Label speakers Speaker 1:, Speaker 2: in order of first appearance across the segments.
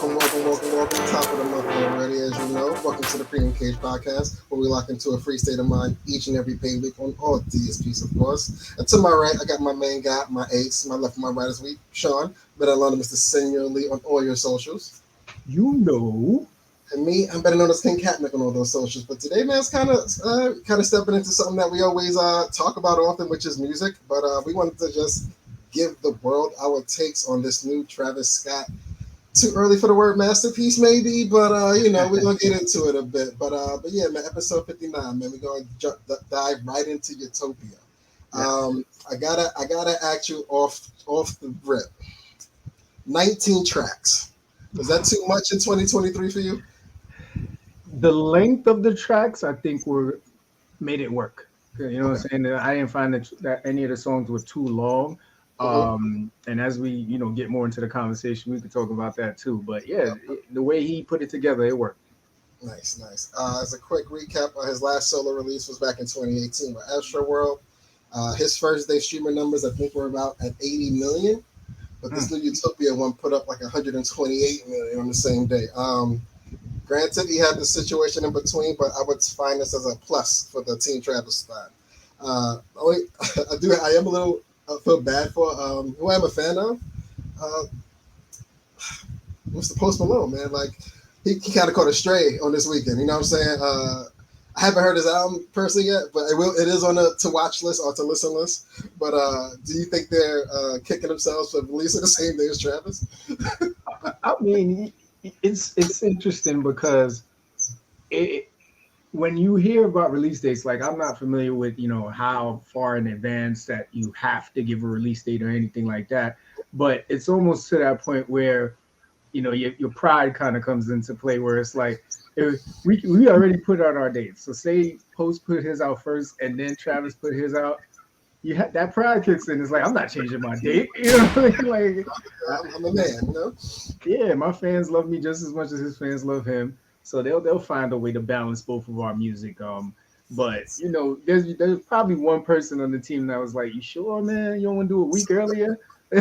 Speaker 1: welcome. Top of the month already, as you know. Welcome to the Freedom Cage Podcast, where we lock into a free state of mind each and every pay week on all DSPs, of course. And to my right, I got my main guy, my ace, my left and my right this week, Shawn, better known as Mr. Senior Lee on all your socials.
Speaker 2: You know.
Speaker 1: And me, I'm better known as King Katnick on all those socials. But today, man, it's kind of stepping into something that we always talk about often, which is music. But we wanted to just give the world our takes on this new Travis Scott. Too early for the word masterpiece, maybe, but we're gonna get into it a bit. But yeah, man, episode 59, man, we're gonna dive right into Utopia. I gotta ask you off the rip. 19 tracks. Was that too much in 2023 for you?
Speaker 2: The length of the tracks, I think, made it work. You know what I'm saying? I didn't find that any of the songs were too long. And as we, get more into the conversation, we could talk about that too. But yeah, the way he put it together, it worked.
Speaker 1: Nice. As a quick recap, his last solo release was back in 2018 with Astro World. His first day streamer numbers, I think, were about at 80 million. But this new Utopia one put up like 128 million on the same day. Granted, he had the situation in between, but I would find this as a plus for the Team Travis side. I am a little. I feel bad for who I'm a fan of. Mr. Post Malone, man. Like he kind of caught a stray on this weekend. You know what I'm saying? I haven't heard his album personally yet, but it is on a to watch list or to listen list. But do you think they're kicking themselves for releasing the same day as Travis?
Speaker 2: I mean, it's interesting because when you hear about release dates, like I'm not familiar with, how far in advance that you have to give a release date or anything like that. But it's almost to that point where, your pride kind of comes into play where it's like, we already put out our dates. So say Post put his out first and then Travis put his out. That pride kicks in. It's like, I'm not changing my date. You know what I mean? Like,
Speaker 1: I'm a man,
Speaker 2: Yeah, my fans love me just as much as his fans love him. So they'll find a way to balance both of our music. But there's probably one person on the team that was like, "You sure, man? You don't want to do a week earlier?"
Speaker 1: So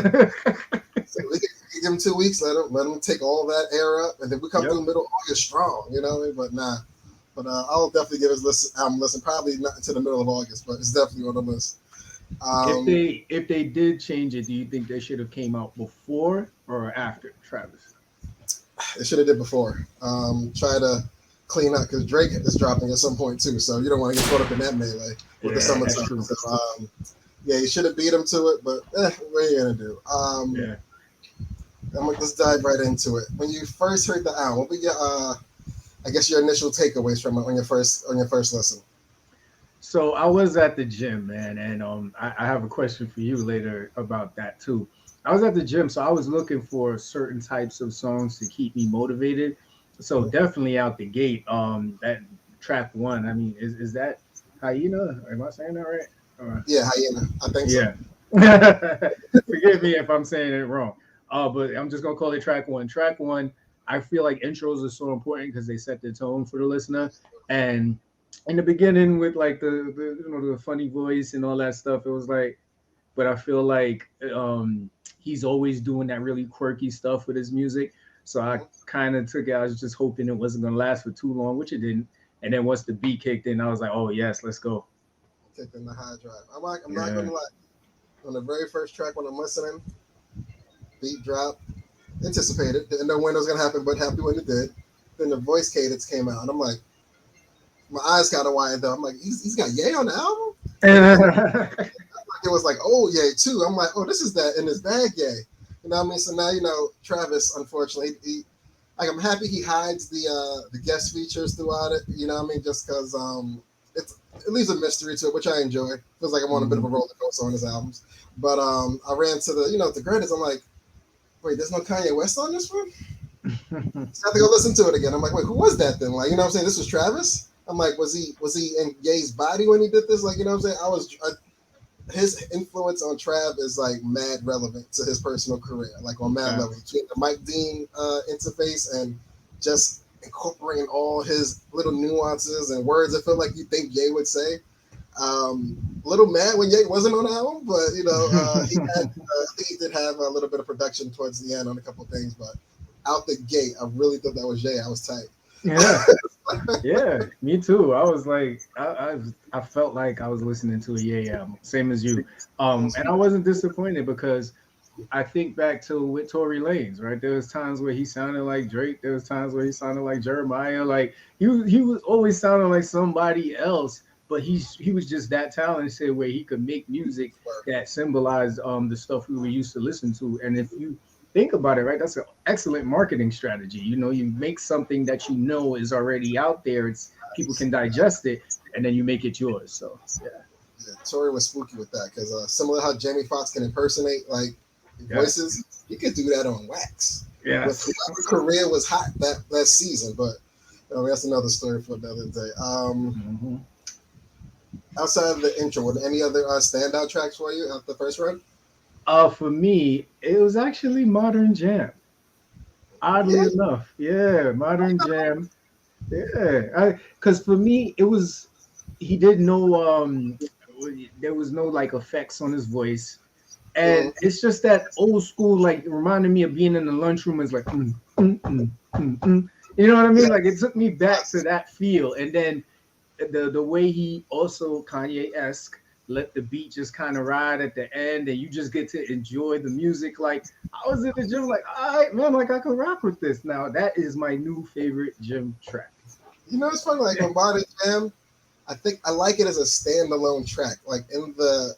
Speaker 1: we can give him 2 weeks. Let him take all that air up, and then we come through middle August strong. You know, but nah. But I'll definitely give his album listen. Probably not until the middle of August, but it's definitely on the list.
Speaker 2: If they did change it, do you think they should have came out before or after Travis?
Speaker 1: They should have did before. Try to clean up because Drake is dropping at some point too, so you don't want to get caught up in that melee with the summertime. So, you should have beat him to it, but what are you gonna do? Let's dive right into it. When you first heard the album, what were your, I guess your initial takeaways from it on your first listen?
Speaker 2: So I was at the gym, man, and I have a question for you later about that too. I was at the gym, so I was looking for certain types of songs to keep me motivated. So definitely out the gate, that track one. I mean, is that Hyena? Am I saying that right?
Speaker 1: Yeah, Hyena. I think so.
Speaker 2: Yeah. Forgive me if I'm saying it wrong. But I'm just gonna call it track one. Track one. I feel like intros are so important because they set the tone for the listener. And in the beginning, with like the funny voice and all that stuff, it was like. But I feel like he's always doing that really quirky stuff with his music. So I kind of took it. I was just hoping it wasn't going to last for too long, which it didn't. And then once the beat kicked in, I was like, oh, yes, let's go.
Speaker 1: Kicked in the high drive. I'm not going to lie. On the very first track when I'm listening, beat drop, anticipated. Didn't know when it was going to happen, but happy when it did. Then the voice cadence came out. And I'm like, my eyes kind of widened up. I'm like, he's got Ye on the album? It was like, oh, Ye too. I'm like, oh, this is that in his bag, Ye. You know what I mean? So now, Travis, unfortunately, I'm happy he hides the guest features throughout it. You know what I mean? Just because it leaves a mystery to it, which I enjoy. Feels like I'm on a bit of a roller coaster on his albums. But I ran to the credits. I'm like, wait, there's no Kanye West on this one? So I have to go listen to it again. I'm like, wait, who was that then? Like, you know what I'm saying? This was Travis? I'm like, was he in Ye's body when he did this? Like, you know what I'm saying? His influence on Trav is like mad relevant to his personal career, like on mad level. Between the Mike Dean interface and just incorporating all his little nuances and words that feel like you think Ye would say. A little mad when Ye wasn't on the album, but he had, I think he did have a little bit of production towards the end on a couple of things, but out the gate, I really thought that was Jay. I was tight.
Speaker 2: Yeah. Yeah, me too. I was like, I felt like I was listening to a Ye album, same as you. And I wasn't disappointed because I think back to with Tory Lanez, right? There was times where he sounded like Drake. There was times where he sounded like Jeremiah. Like he was always sounding like somebody else, but he was just that talented where he could make music that symbolized the stuff we were used to listen to. And if you think about it, right, that's an excellent marketing strategy. You know, you make something that you know is already out there. It's people can digest it, and then you make it yours. So yeah.
Speaker 1: Yeah, Tory was spooky with that because similar how Jamie Foxx can impersonate like voices, he could do that on wax.
Speaker 2: Yeah.
Speaker 1: With whoever career was hot that season, but that's another story for another day. Outside of the intro, were there any other standout tracks for you at the first run?
Speaker 2: For me, it was actually Modern Jam. Oddly enough, yeah, Modern Jam. Yeah, because for me, it was he did no there was no like effects on his voice, and it's just that old school like reminded me of being in the lunchroom. It's like you know what I mean? Like it took me back to that feel, and then the way he also Kanye-esque let the beat just kind of ride at the end and you just get to enjoy the music. Like I was in the gym like, all right, man, like I can rock with this now. That is my new favorite gym track.
Speaker 1: You know, it's funny, like on Modern Jam, I think I like it as a standalone track. Like in the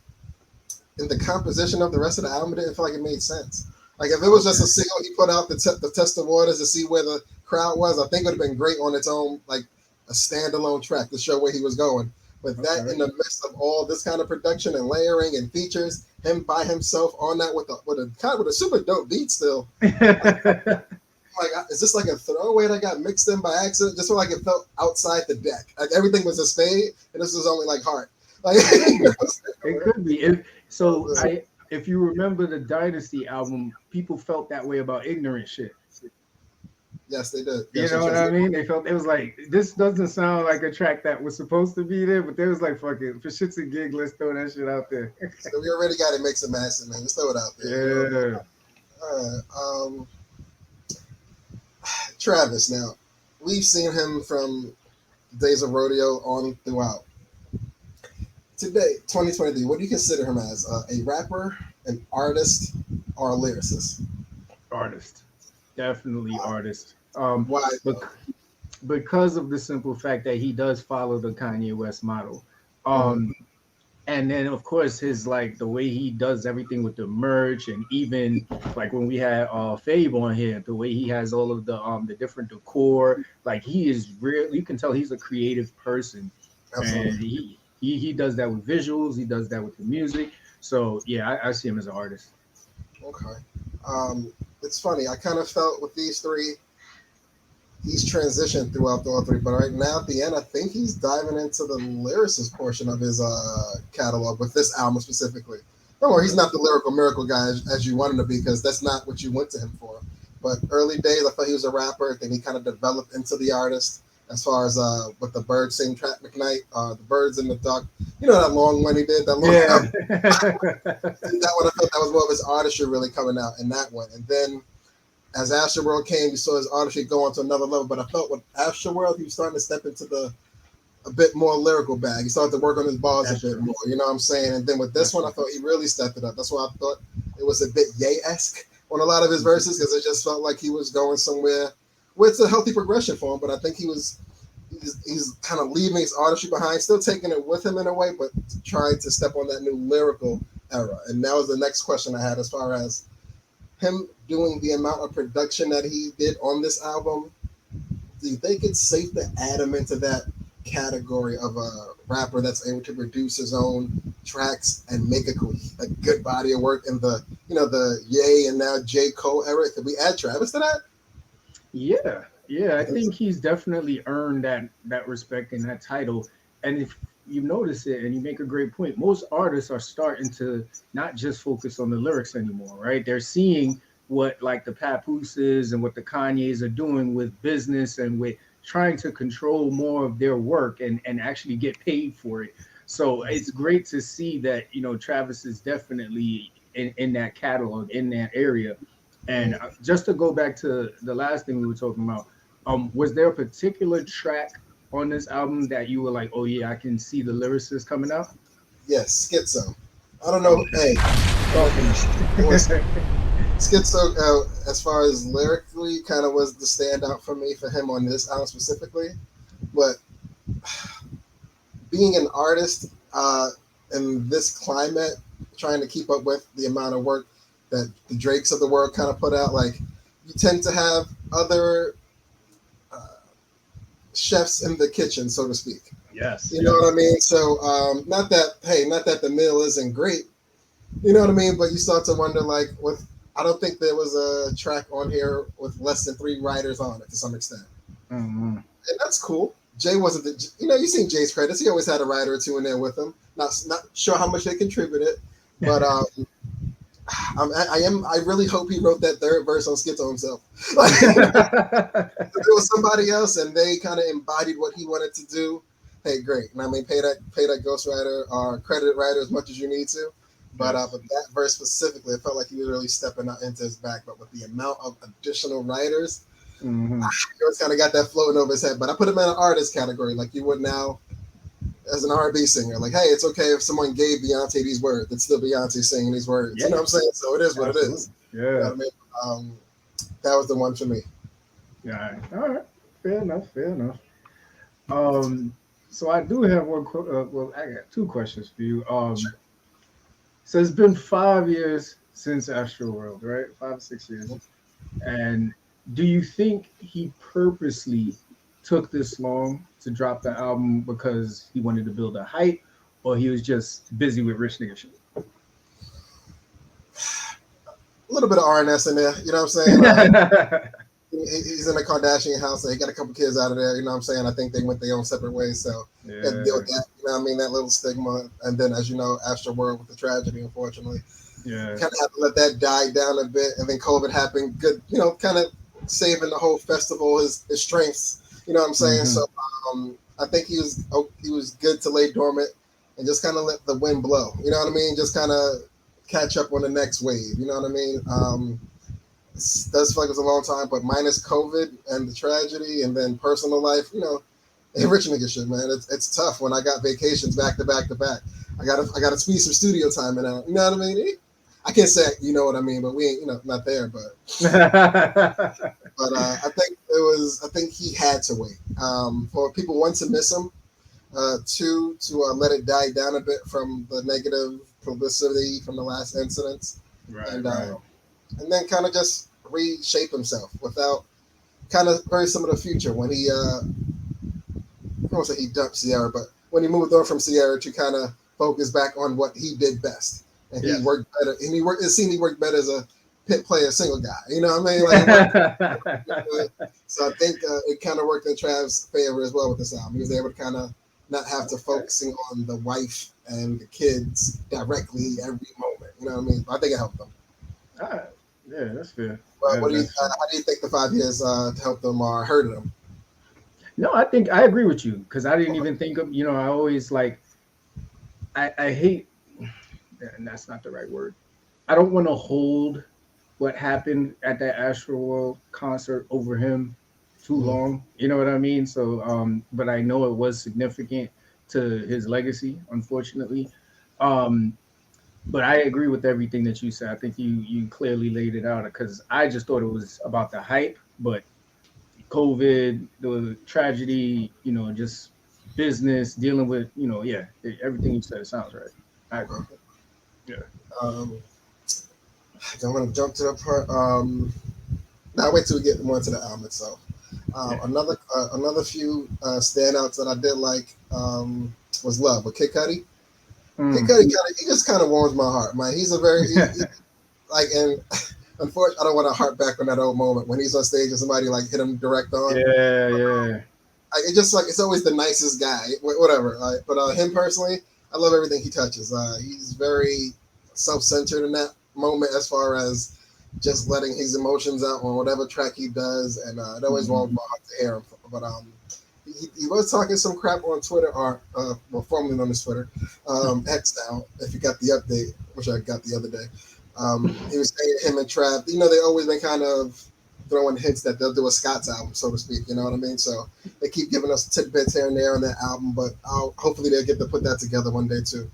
Speaker 1: composition of the rest of the album, it didn't feel like it made sense. Like if it was just a single he put out the test of waters to see where the crowd was, I think it would have been great on its own, like a standalone track to show where he was going. But that in the midst of all this kind of production and layering and features, him by himself on that with a super dope beat still. Like, is this like a throwaway that got mixed in by accident? Just felt like it felt outside the deck. Like everything was a spade, and this was only like heart. Like
Speaker 2: it could be. If you remember the Dynasty album, people felt that way about ignorant shit.
Speaker 1: Yes, they did.
Speaker 2: You know what I mean? They felt it was like this doesn't sound like a track that was supposed to be there, but they was like, "Fuck it, for shits and gigs, let's throw that shit out there."
Speaker 1: So we already got it mixed and mastered, man. Let's throw it out there.
Speaker 2: Yeah.
Speaker 1: You know? All right. Travis. Now, we've seen him from Days of Rodeo on throughout. Today, 2023, what do you consider him as? A rapper, an artist, or a lyricist?
Speaker 2: Artist. Definitely artist.
Speaker 1: Why?
Speaker 2: Because of the simple fact that he does follow the Kanye West model. And then of course his like the way he does everything with the merch, and even like when we had Fabe on here, the way he has all of the different decor, like he is real. You can tell he's a creative person. Absolutely. And he does that with visuals, he does that with the music. So yeah, I see him as an artist.
Speaker 1: Okay. It's funny, I kind of felt with these three he's transitioned throughout all three, but right now at the end, I think he's diving into the lyricist portion of his catalog with this album specifically. Don't worry, he's not the lyrical miracle guy as you want him to be, because that's not what you went to him for. But early days, I thought he was a rapper. Then he kind of developed into the artist as far as with the Birds Sing track McKnight, the Birds in the Dark. You know that long one he did? That long that one, I felt that was more of his artistry really coming out in that one. And then as Astroworld came, you saw his artistry go on to another level. But I felt with Astroworld, he was starting to step into a bit more lyrical bag. He started to work on his bars a bit more. You know what I'm saying? And then with this one, I thought he really stepped it up. That's why I thought it was a bit Ye-esque on a lot of his verses, because it just felt like he was going somewhere where it's a healthy progression for him. But I think he's kind of leaving his artistry behind, still taking it with him in a way, but trying to step on that new lyrical era. And that was the next question I had as far as him doing the amount of production that he did on this album. Do you think it's safe to add him into that category of a rapper that's able to produce his own tracks and make a good body of work in the Ye and now J. Cole era? Could we add Travis to that?
Speaker 2: Yeah, I think he's definitely earned that respect and that title. And if you notice it, and you make a great point, most artists are starting to not just focus on the lyrics anymore, right? They're seeing what like the Papooses and what the Kanyes are doing with business and with trying to control more of their work and actually get paid for it. So it's great to see that, Travis is definitely in that catalog, in that area. And just to go back to the last thing we were talking about, was there a particular track on this album that you were like, oh yeah, I can see the lyricist coming out?
Speaker 1: Yes, Schizo. I don't know.
Speaker 2: Okay.
Speaker 1: Hey,
Speaker 2: Talk to
Speaker 1: it was
Speaker 2: me.
Speaker 1: Schizo, as far as lyrically, kind of was the standout for me for him on this album specifically. But being an artist in this climate, trying to keep up with the amount of work that the Drakes of the world kind of put out, like you tend to have other uh, chefs in the kitchen, so to speak.
Speaker 2: Yes,
Speaker 1: You know
Speaker 2: yes.
Speaker 1: what I mean? So not that the meal isn't great, you know what I mean? But you start to wonder, like, with I don't think there was a track on here with less than 3 writers on it to some extent,
Speaker 2: Mm-hmm.
Speaker 1: and that's cool. Jay wasn't the, you seen Jay's credits. He always had a writer or two in there with him. Not sure how much they contributed, but I really hope he wrote that third verse on Schizo himself. Like, if it was somebody else and they kind of embodied what he wanted to do, hey, great. And I mean, pay that ghostwriter or credit writer as much as you need to.
Speaker 2: Yes.
Speaker 1: But that verse specifically, it felt like he was really stepping out into his back. But with the amount of additional writers,
Speaker 2: Mm-hmm.
Speaker 1: he always kind of got that floating over his head. But I put him in an artist category, like you would now as an R&B singer. Like, hey, it's okay if someone gave Beyonce these words. It's still Beyonce singing these words.
Speaker 2: Yeah.
Speaker 1: You know what I'm saying? So it is what
Speaker 2: Absolutely.
Speaker 1: it is.
Speaker 2: Yeah.
Speaker 1: You know what I mean? That was the one for me.
Speaker 2: Yeah. All right. Fair enough. Fair enough. Um, so I do have well, I got two questions for you. So it's been 5 years since Astro World, right? 5 or 6 years. And do you think he purposely took this long to drop the album because he wanted to build a hype, or he was just busy with rich nigga shit?
Speaker 1: A little bit of RNS in there. You know what I'm saying? He's in a Kardashian house. So he got a couple kids out of there. You know what I'm saying? I think they went their own separate ways. So he had to deal with
Speaker 2: Yeah,
Speaker 1: that. You know what I mean? That little stigma. And then, as you know, Astro World with the tragedy, unfortunately.
Speaker 2: yeah,
Speaker 1: Kind of had to let that die down a bit. And then COVID happened. Good, kind of saving the whole festival, his strengths. You know what I'm saying?
Speaker 2: hmm
Speaker 1: So I think he was good to lay dormant and just kind of let the wind blow. You know what I mean? Just kind of catch up on the next wave. You know what I mean? It does feel like it was a long time, but minus COVID and the tragedy and then personal life, hey, rich nigga shit, man. It's tough when I got vacations back to back to back. I gotta squeeze some studio time in out. You know what I mean? I can't say you know what I mean, but we ain't not there. But I think he had to wait. For people, one, to miss him, two, to let it die down a bit from the negative publicity from the last incidents,
Speaker 2: right,
Speaker 1: and
Speaker 2: right.
Speaker 1: then kind of just reshape himself without kind of very similar to Future when he I won't say he dumped Sierra, but when he moved on from Sierra to kind of focus back on what he did best, and he
Speaker 2: Yes.
Speaker 1: worked better, and it seemed he worked better as a pit player, single guy. You know what I mean? Like, so I think it kind of worked in Trav's favor as well with this album. He was able to kind of not have to focusing on the wife and the kids directly every moment. You know what I mean? I think it helped them.
Speaker 2: All right. Yeah, that's fair.
Speaker 1: But
Speaker 2: That's fair.
Speaker 1: how do you think the 5 years helped them or hurted them?
Speaker 2: No, I think I agree with you because I didn't even think of, I always like, I hate, and that's not the right word. I don't want to hold what happened at that Astro World concert over him too
Speaker 1: Mm-hmm.
Speaker 2: long. You know what I mean? So, but I know it was significant to his legacy, unfortunately. Um, but I agree with everything that you said. I think you clearly laid it out because I just thought it was about the hype, but COVID, the tragedy, just business dealing with, yeah, everything you said sounds right. I agree.
Speaker 1: Okay.
Speaker 2: Yeah.
Speaker 1: Um, I'm gonna jump to the part. Now wait till we get more into the album itself.
Speaker 2: Yeah.
Speaker 1: Another few standouts that I did like was Love with Kid Cudi. Kid
Speaker 2: Mm.
Speaker 1: Cudi he just kind of warms my heart, man. He's a very like, and unfortunately, I don't want to harp back on that old moment when he's on stage and somebody like hit him direct on.
Speaker 2: Yeah, yeah.
Speaker 1: It just like it's always the nicest guy, whatever. But him personally, I love everything he touches. He's very self-centered in that moment as far as just letting his emotions out on whatever track he does, and it always warms
Speaker 2: Mhm.
Speaker 1: my heart to hear him. But he was talking some crap on Twitter, or formerly known as Twitter, X now. If you got the update, which I got the other day, He was saying him and Trav, you know, they always been kind of throwing hints that they'll do a Scott's album, so to speak. You know what I mean? So they keep giving us tidbits here and there on that album, but hopefully they'll get to put that together one day too.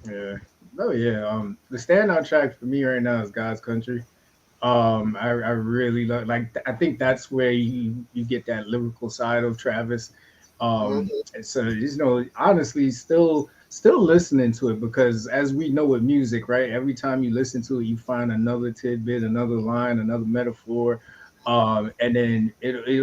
Speaker 2: Yeah. Oh yeah. The standout track for me right now is God's Country. I really like I think that's where you get that lyrical side of Travis.
Speaker 1: Mm-hmm.
Speaker 2: And so honestly, still listening to it because as we know with music, right? Every time you listen to it, you find another tidbit, another line, another metaphor, and then it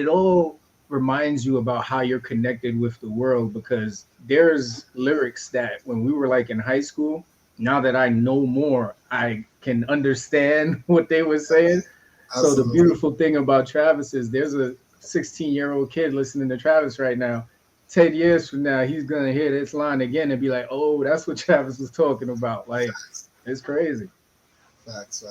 Speaker 2: all reminds you about how you're connected with the world because there's lyrics that when we were like in high school, now that I know more, I can understand what they were saying. So the
Speaker 1: Absolutely.
Speaker 2: beautiful thing about Travis is there's a 16-year-old kid listening to Travis right now. 10 years from now, he's gonna hear this line again and be like, "Oh, that's what Travis was talking about." Like, it's crazy.
Speaker 1: Facts.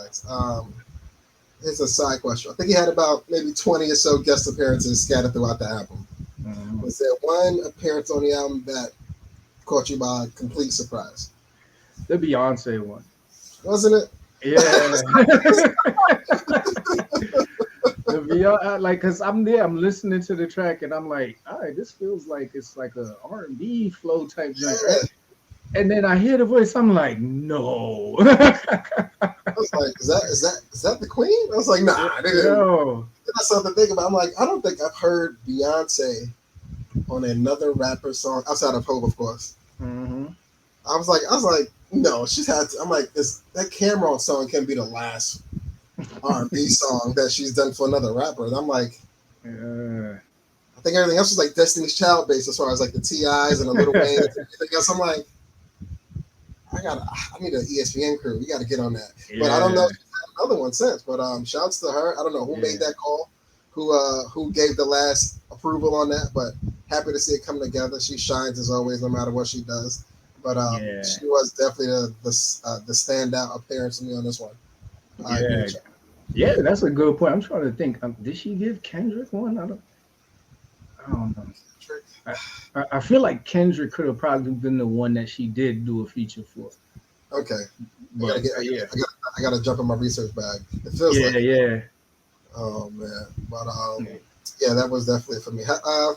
Speaker 1: Here's a side question. I think he had about maybe 20 or so guest appearances scattered throughout the album.
Speaker 2: Mhm.
Speaker 1: Was there one appearance on the album that caught you by complete surprise?
Speaker 2: The Beyonce one.
Speaker 1: Wasn't it?
Speaker 2: Yeah. The VR, like, cause I'm there, I'm listening to the track, and I'm like, all right, this feels like it's like a R&B flow type joint,
Speaker 1: Yeah.
Speaker 2: right? And then I hear the voice, I'm like, no,
Speaker 1: I was like, is that the Queen? I was like, nah, I didn't.
Speaker 2: no,
Speaker 1: That's something to think about. I'm like, I don't think I've heard Beyonce on another rapper song outside of Hope, of course.
Speaker 2: hmm
Speaker 1: I was like, no, she's had. I'm like, that Cameron song can be the last R&B song that she's done for another rapper. And I'm like,
Speaker 2: yeah,
Speaker 1: I think everything else was like Destiny's Child based as far as like the T.I.s and the Little Wayne and everything else. I'm like, I need an ESPN crew. We got to get on that. But I don't know
Speaker 2: yeah,
Speaker 1: if she's had another one since. But shouts to her. I don't know who made
Speaker 2: yeah,
Speaker 1: that call, who gave the last approval on that. But happy to see it come together. She shines as always, no matter what she does. But
Speaker 2: yeah,
Speaker 1: she was definitely the standout appearance for me on this one. I agree
Speaker 2: yeah,
Speaker 1: with you.
Speaker 2: yeah. That's a good point. I'm trying to think. Did she give Kendrick one? I don't know. I, I feel like Kendrick could have probably been the one that she did do a feature for,
Speaker 1: Okay, I gotta
Speaker 2: but
Speaker 1: get.
Speaker 2: yeah,
Speaker 1: I gotta jump in my research bag. It feels like
Speaker 2: yeah,
Speaker 1: it.
Speaker 2: yeah.
Speaker 1: Oh man, but
Speaker 2: Yeah.
Speaker 1: yeah, that was definitely for me. I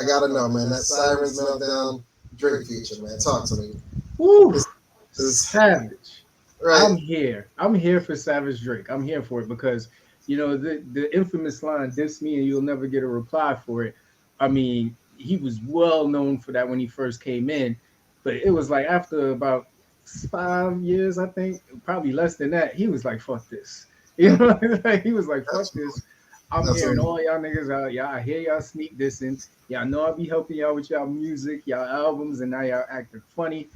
Speaker 1: gotta know, man. That Sirens Meltdown Drake feature, man. Talk to me.
Speaker 2: Woo!
Speaker 1: This is
Speaker 2: Savage.
Speaker 1: right.
Speaker 2: I'm here. I'm here for Savage Drake. I'm here for it because the infamous line "diss me and you'll never get a reply for it." I mean, he was well known for that when he first came in, but it was like after about 5 years, I think, probably less than that, he was like, "Fuck this." You know, like, he was like, "Fuck
Speaker 1: Absolutely,
Speaker 2: this." I'm hearing
Speaker 1: absolutely.
Speaker 2: all y'all niggas out. Y'all, I hear y'all sneak dissing. Y'all know I be helping y'all with y'all music, y'all albums, and now y'all acting funny.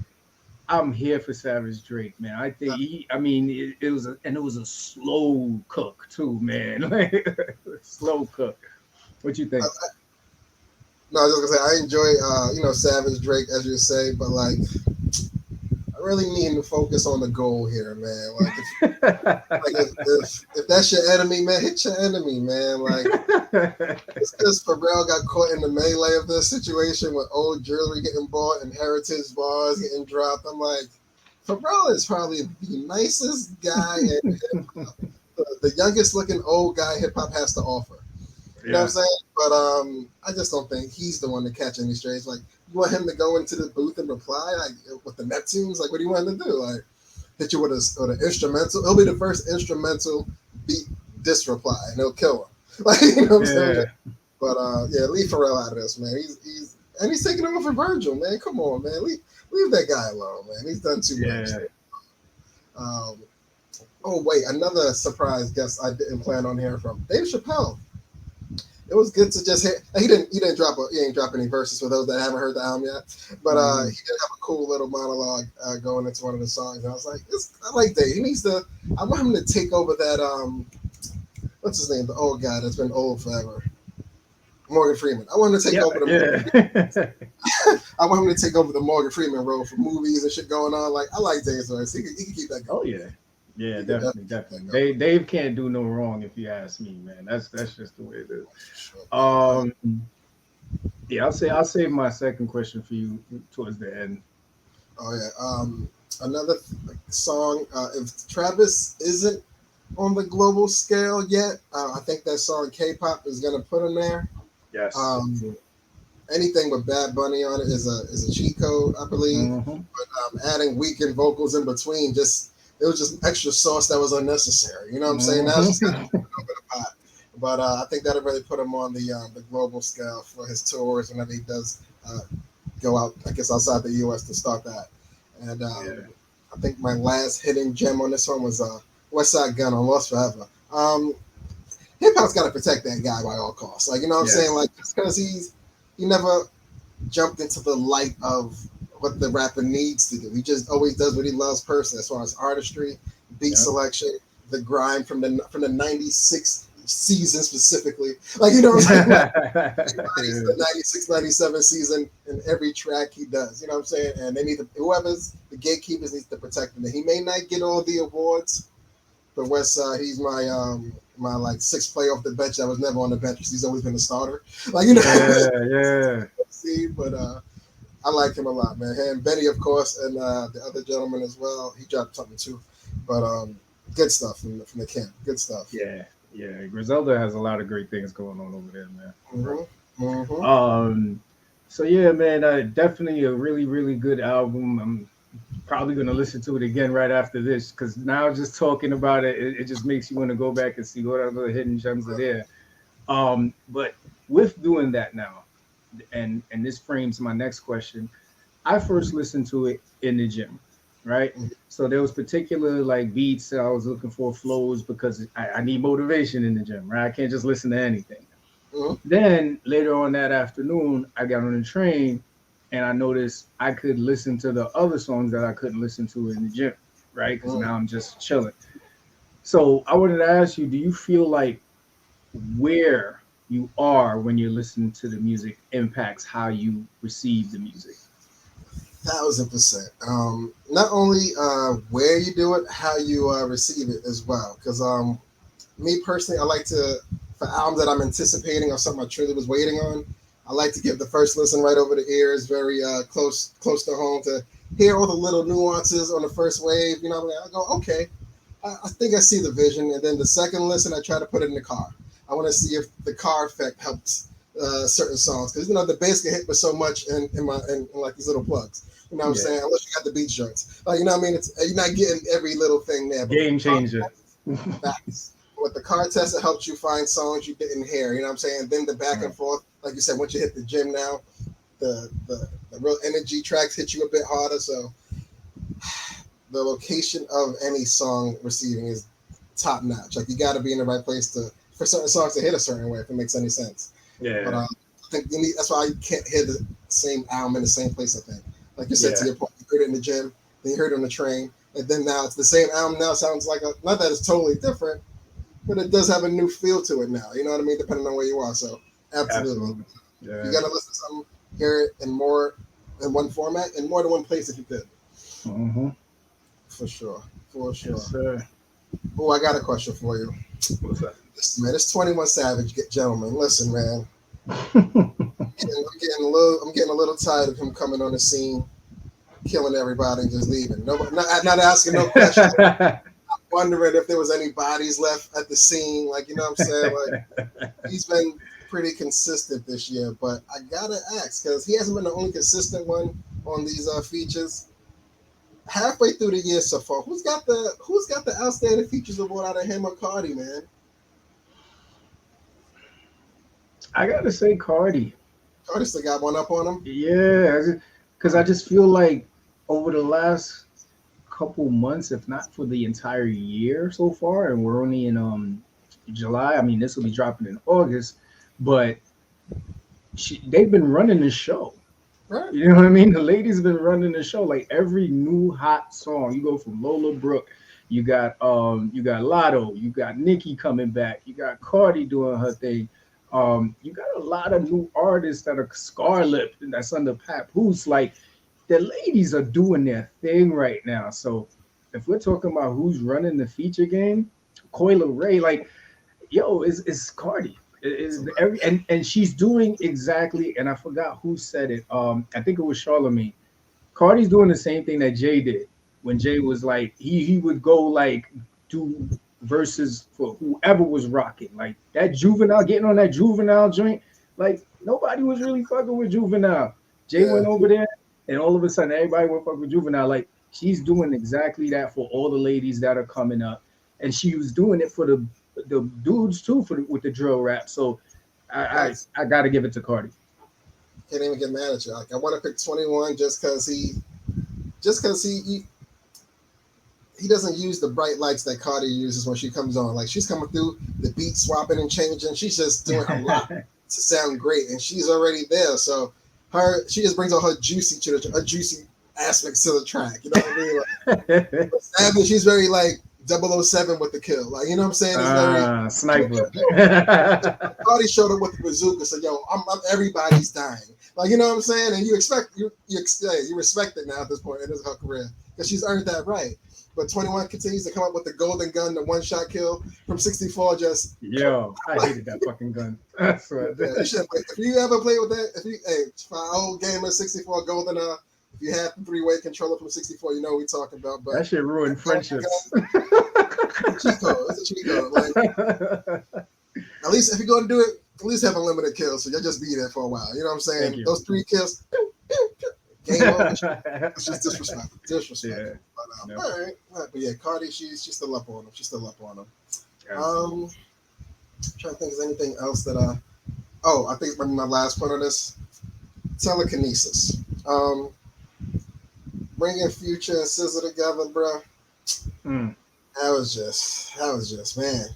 Speaker 2: I'm here for Savage Drake, man. I think I mean, it was a slow cook too, man. Like, slow cook. What you think?
Speaker 1: No, I was just gonna say I enjoy Savage Drake as you say, but like I really need him to focus on the goal here, man. Like if that's your enemy, man, hit your enemy, man. Like it's because Pharrell got caught in the melee of this situation with old jewelry getting bought and heritage bars getting dropped. I'm like, Pharrell is probably the nicest guy and the youngest looking old guy hip hop has to offer. You know what I'm
Speaker 2: Yeah,
Speaker 1: saying? But I just don't think he's the one to catch any strays. Like, you want him to go into the booth and reply like with the Neptunes? Like, what do you want him to do? Like, hit you with an instrumental? He'll be the first instrumental beat diss reply, and he'll kill him. Like, you know what I'm saying?
Speaker 2: yeah,
Speaker 1: But yeah, leave Pharrell out of this, man. He's taking over for Virgil, man. Come on, man. Leave that guy alone, man. He's done too much.
Speaker 2: yeah.
Speaker 1: Um, oh wait, another surprise guest I didn't plan on hearing from Dave Chappelle. It was good to just hear. He ain't drop any verses for those that haven't heard the album yet. But he
Speaker 2: Mhm.
Speaker 1: did have a cool little monologue going into one of the songs. And I was like, I like Dave. He needs to. I want him to take over that. What's his name? The old guy that's been old forever. Morgan Freeman. I want him to take
Speaker 2: Yeah,
Speaker 1: over the.
Speaker 2: yeah,
Speaker 1: I want him to take over the Morgan Freeman role for movies and shit going on. Like I like Dave's voice. He can keep that
Speaker 2: oh
Speaker 1: going.
Speaker 2: yeah, yeah,
Speaker 1: He can
Speaker 2: definitely,
Speaker 1: definitely keep that
Speaker 2: definitely.
Speaker 1: going.
Speaker 2: Dave can't do no wrong if you ask me, man. That's just the way it is.
Speaker 1: Sure.
Speaker 2: Um, yeah, I'll save my second question for you towards the end.
Speaker 1: Oh yeah. Another song. If Travis isn't on the global scale yet, I think that song K-pop is gonna put him there.
Speaker 2: Yes.
Speaker 1: Anything with Bad Bunny on it is a cheat code, I believe.
Speaker 2: Mm-hmm.
Speaker 1: But adding weekend vocals in between, just it was just extra sauce that was unnecessary. You know what I'm saying? Now it's just got to put over the pot. But I think that'll really put him on the global scale for his tours whenever he does go out, I guess, outside the U.S. to start that. And I think my last hidden gem on this one was West Side Gun on Lost Forever. Hip hop's got to protect that guy by all costs. Like, you know what I'm saying? Like, just because he never jumped into the light of what the rapper needs to do. He just always does what he loves personally, as far as artistry, beat selection, the grind from the '96 season specifically. Like, you know what I'm saying? Like, the '96, '97 season in every track he does. You know what I'm saying? And they need whoever's the gatekeepers needs to protect him. He may not get all the awards, but West Side, he's my like sixth player off the bench that was never on the bench because he's always been a starter. Like, you know, See, but I like him a lot, man. And Benny, of course, and the other gentleman as well. He dropped something too, but good stuff from the camp. Good stuff.
Speaker 2: Yeah. Griselda has a lot of great things going on over there, man.
Speaker 1: Mm-hmm. Mm-hmm.
Speaker 2: So yeah, man, definitely a really, really good album. I'm probably gonna listen to it again right after this because now just talking about it just makes you want to go back and see what other hidden gems are there. But with doing that now, and this frames my next question. I first listened to it in the gym, right? So there was particular like beats that I was looking for, flows, because I need motivation in the gym, right? I can't just listen to anything.
Speaker 1: Mm-hmm.
Speaker 2: Then later on that afternoon, I got on the train and I noticed I could listen to the other songs that I couldn't listen to in the gym, right? Because now I'm just chilling. So I wanted to ask you, do you feel like where you are when you're listening to the music impacts how you receive the music?
Speaker 1: 1000%. Not only where you do it, how you receive it as well. Because me personally, I like to, for albums that I'm anticipating or something I truly was waiting on, I like to give the first listen right over the ears, very close to home, to hear all the little nuances on the first wave. You know, I go, okay, I think I see the vision. And then the second listen, I try to put it in the car. I want to see if the car effect helps certain songs, because the bass get hit with so much in like these little plugs. You know what I'm saying? Unless you got the beat joints, you know what I mean. You're not getting every little thing there. But
Speaker 2: Game changer.
Speaker 1: With the car test, it helps you find songs you didn't hear. You know what I'm saying? Then the back and forth, like you said, once you hit the gym now, the real energy tracks hit you a bit harder. So the location of any song receiving is top notch. Like, you got to be in the right place for certain songs to hit a certain way, if it makes any sense. But I think that's why you can't hear the same album in the same place. I think, like you said, to your point, you heard it in the gym, then you heard it on the train, and then now it's the same album. Now sounds like not that it's totally different, but it does have a new feel to it now. You know what I mean? Depending on where you are. So absolutely. Yeah. You got to listen to something, hear it in one format, in more than one place if you could.
Speaker 2: Mm-hmm.
Speaker 1: For sure.
Speaker 2: Yes, sir.
Speaker 1: Oh, I got a question for you.
Speaker 2: What's that?
Speaker 1: This 21 Savage gentleman. Listen, man. I'm getting a little tired of him coming on the scene, killing everybody and just leaving. Not asking no questions. I'm wondering if there was any bodies left at the scene. Like, you know what I'm saying? Like, he's been pretty consistent this year, but I gotta ask, because he hasn't been the only consistent one on these features. Halfway through the year so far, who's got the outstanding features award out of him or Cardi, man?
Speaker 2: I gotta say Cardi.
Speaker 1: Cardi still got one up on him.
Speaker 2: Yeah, because I just feel like over the last couple months, if not for the entire year so far, and we're only in July. I mean, this will be dropping in August, but they've been running the show.
Speaker 1: Right.
Speaker 2: You know what I mean? The ladies have been running the show. Like, every new hot song, you go from Lola Brooke, you got Lotto, you got Nicki coming back, you got Cardi doing her thing. You got a lot of new artists that are Scarlett, that's under Papoose. Like, the ladies are doing their thing right now. So if we're talking about who's running the feature game, Coyle Ray, like, yo, it's Cardi. And she's doing exactly, and I forgot who said it. I think it was Charlamagne. Cardi's doing the same thing that Jay did. when Jay was like, he would go like do verses for whoever was rocking. Like that Juvenile, getting on that Juvenile joint, like nobody was really fucking with Juvenile. Jay went over there, and all of a sudden everybody went fuck with Juvenile. Like she's doing exactly that for all the ladies that are coming up, and she was doing it for the dudes too with the drill rap. So I got to give it to Cardi.
Speaker 1: Can't even get mad at you. Like I want to pick 21 just because he doesn't use the bright lights that Cardi uses when she comes on. Like she's coming through, the beat swapping and changing. She's just doing a lot to sound great, and she's already there. So she just brings all her juicy aspects to the track. You know what I mean? Like, Savage, she's very like 007 with the kill. Like you know what I'm saying? It's very
Speaker 2: sniper.
Speaker 1: Cardi showed up with the bazooka, so yo, I'm everybody's dying. Like you know what I'm saying? And you respect it now at this point in her career because she's earned that right. But 21 continues to come up with the golden gun, the one-shot kill from 64. Just
Speaker 2: I hated that fucking gun. If
Speaker 1: you ever play with that, for our old gamer 64 golden, if you have the 3-way controller from 64, you know what we're talking about. But
Speaker 2: that shit ruined friendships.
Speaker 1: It's a cheat code. Like, at least if you're going to do it, at least have unlimited kills, so you'll just be there for a while. You know what I'm saying? Those 3 kills. Game over. It's just disrespectful.
Speaker 2: Yeah.
Speaker 1: But, all right. But yeah, Cardi, she's still up on him. Trying to think, is anything else that I think my last point on this, telekinesis. Bringing Future and SZA together, bro. That was just man.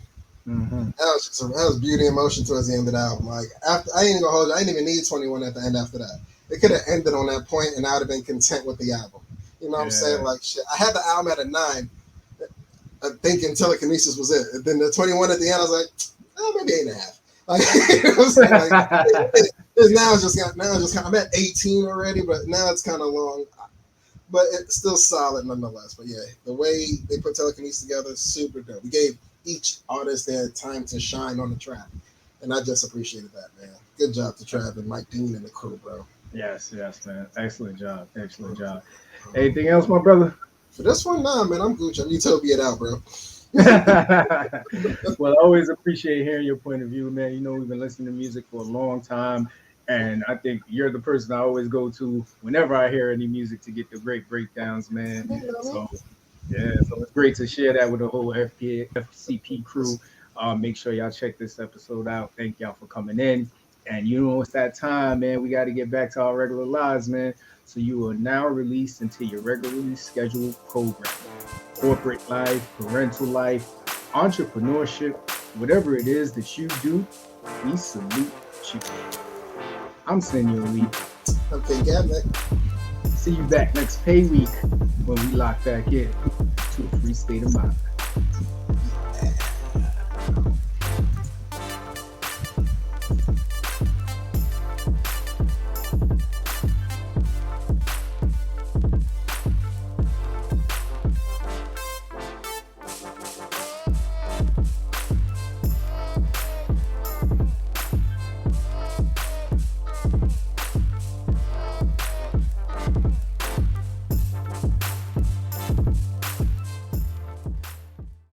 Speaker 2: Mm-hmm.
Speaker 1: That was beauty and motion towards the end of the album. Like after, I ain't gonna hold you. I didn't even need 21 at the end after that. It could have ended on that point, and I would have been content with the album. You know what I'm saying? Like shit. I had the album at a 9, thinking telekinesis was it. And then the 21 at the end, I was like, maybe 8.5. Like, you know what I'm saying? Like now it's just kind of, I'm at 18 already, but now it's kind of long. But it's still solid nonetheless. But yeah, the way they put telekinesis together is super dope. We gave each artist their time to shine on the track, and I just appreciated that, man. Good job to Trav and Mike Dean and the crew, bro.
Speaker 2: Yes, man. Excellent job. Anything else, my brother?
Speaker 1: For this one, nah, man. I'm Gucci. I'm Utopia out, bro.
Speaker 2: Well, I always appreciate hearing your point of view, man. You know, we've been listening to music for a long time, and I think you're the person I always go to whenever I hear any music to get the great breakdowns, man. So it's great to share that with the whole FCP crew. Make sure y'all check this episode out. Thank y'all for coming in. And you know, it's that time, man. We got to get back to our regular lives, man. So you are now released into your regularly scheduled program. Corporate life, parental life, entrepreneurship, whatever it is that you do, we salute you. I'm Senor Lee.
Speaker 1: Okay, Gavin.
Speaker 2: See you back next pay week when we lock back in to a free state of mind.